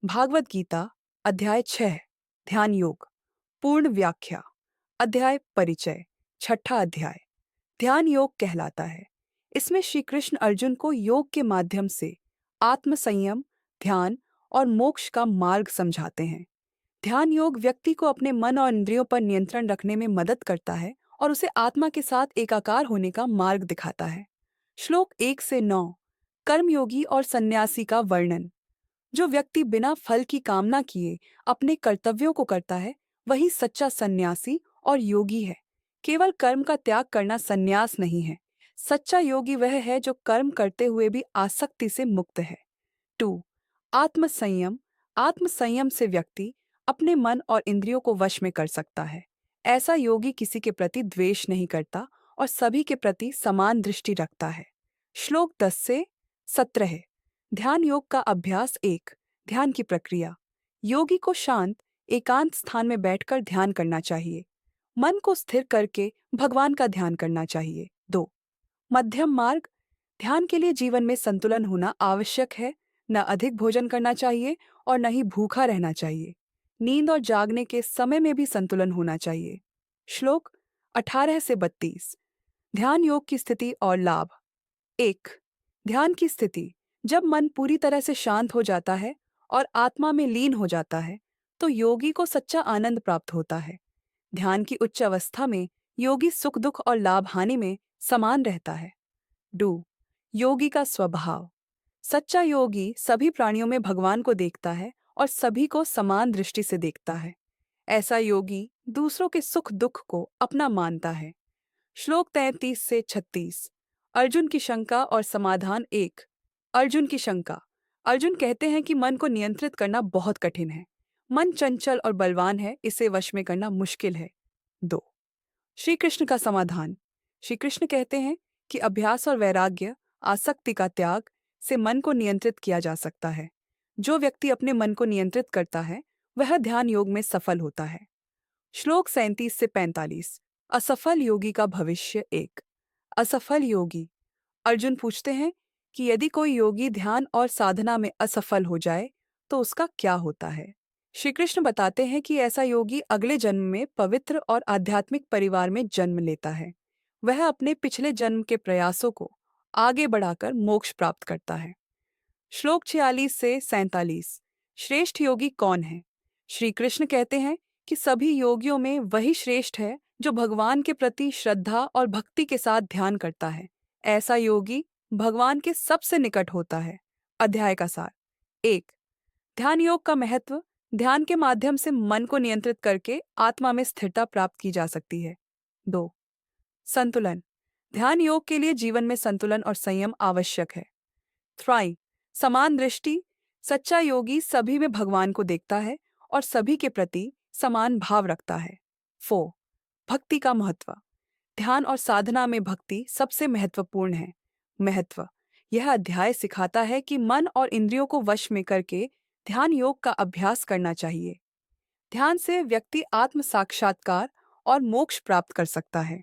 भागवत गीता अध्याय 6 ध्यान योग पूर्ण व्याख्या अध्याय परिचय छठा अध्याय ध्यान योग कहलाता है। इसमें श्री कृष्ण अर्जुन को योग के माध्यम से आत्म संयम, ध्यान और मोक्ष का मार्ग समझाते हैं। ध्यान योग व्यक्ति को अपने मन और इंद्रियों पर नियंत्रण रखने में मदद करता है और उसे आत्मा के साथ एकाकार होने का मार्ग दिखाता है। श्लोक 1 से 9 कर्मयोगी और सन्यासी का वर्णन। जो व्यक्ति बिना फल की कामना किए अपने कर्तव्यों को करता है, वही सच्चा सन्यासी और योगी है। केवल कर्म का त्याग करना सन्यास नहीं है। सच्चा योगी वह है जो कर्म करते हुए भी आसक्ति से मुक्त है। 2 आत्मसंयम। आत्मसंयम से व्यक्ति अपने मन और इंद्रियों को वश में कर सकता है। ऐसा योगी किसी के प्रति द्वेष नहीं करता और सभी के प्रति समान दृष्टि रखता है। श्लोक 10 से 17 ध्यान योग का अभ्यास 1 ध्यान की प्रक्रिया। योगी को शांत एकांत स्थान में बैठकर ध्यान करना चाहिए। मन को स्थिर करके भगवान का ध्यान करना चाहिए। 2 मध्यम मार्ग। ध्यान के लिए जीवन में संतुलन होना आवश्यक है। न अधिक भोजन करना चाहिए और न ही भूखा रहना चाहिए। नींद और जागने के समय में भी संतुलन होना चाहिए। श्लोक 18 से 32 ध्यान योग की स्थिति और लाभ। 1 ध्यान की स्थिति। जब मन पूरी तरह से शांत हो जाता है और आत्मा में लीन हो जाता है, तो योगी को सच्चा आनंद प्राप्त होता है। ध्यान की उच्च अवस्था में योगी सुख दुख और लाभ हानि में समान रहता है। 2 योगी का स्वभाव। सच्चा योगी सभी प्राणियों में भगवान को देखता है और सभी को समान दृष्टि से देखता है। ऐसा योगी दूसरों के सुख दुख को अपना मानता है। श्लोक 33 से 36 अर्जुन की शंका और समाधान। 1 अर्जुन की शंका। अर्जुन कहते हैं कि मन को नियंत्रित करना बहुत कठिन है। मन चंचल और बलवान है, इसे वश में करना मुश्किल है। 2 श्री कृष्ण का समाधान। श्री कृष्ण कहते हैं कि अभ्यास और वैराग्य, आसक्ति का त्याग से मन को नियंत्रित किया जा सकता है। जो व्यक्ति अपने मन को नियंत्रित करता है, वह ध्यान योग में सफल होता है। श्लोक 37 से 45 असफल योगी का भविष्य। 1 असफल योगी। अर्जुन पूछते हैं कि यदि कोई योगी ध्यान और साधना में असफल हो जाए तो उसका क्या होता है। श्री कृष्ण बताते हैं कि ऐसा योगी अगले जन्म में पवित्र और आध्यात्मिक परिवार में जन्म लेता है। वह अपने पिछले जन्म के प्रयासों को आगे बढ़ाकर मोक्ष प्राप्त करता है। श्लोक 46 से 47 श्रेष्ठ योगी कौन है। श्री कृष्ण कहते हैं कि सभी योगियों में वही श्रेष्ठ है जो भगवान के प्रति श्रद्धा और भक्ति के साथ ध्यान करता है। ऐसा योगी भगवान के सबसे निकट होता है। अध्याय का सार। 1 ध्यान योग का महत्व। ध्यान के माध्यम से मन को नियंत्रित करके आत्मा में स्थिरता प्राप्त की जा सकती है। 2 संतुलन। ध्यान योग के लिए जीवन में संतुलन और संयम आवश्यक है। 3 समान दृष्टि। सच्चा योगी सभी में भगवान को देखता है और सभी के प्रति समान भाव रखता है। 4 भक्ति का महत्व। ध्यान और साधना में भक्ति सबसे महत्वपूर्ण है। महत्व। यह अध्याय सिखाता है कि मन और इंद्रियों को वश में करके ध्यान योग का अभ्यास करना चाहिए। ध्यान से व्यक्ति आत्म साक्षात्कार और मोक्ष प्राप्त कर सकता है।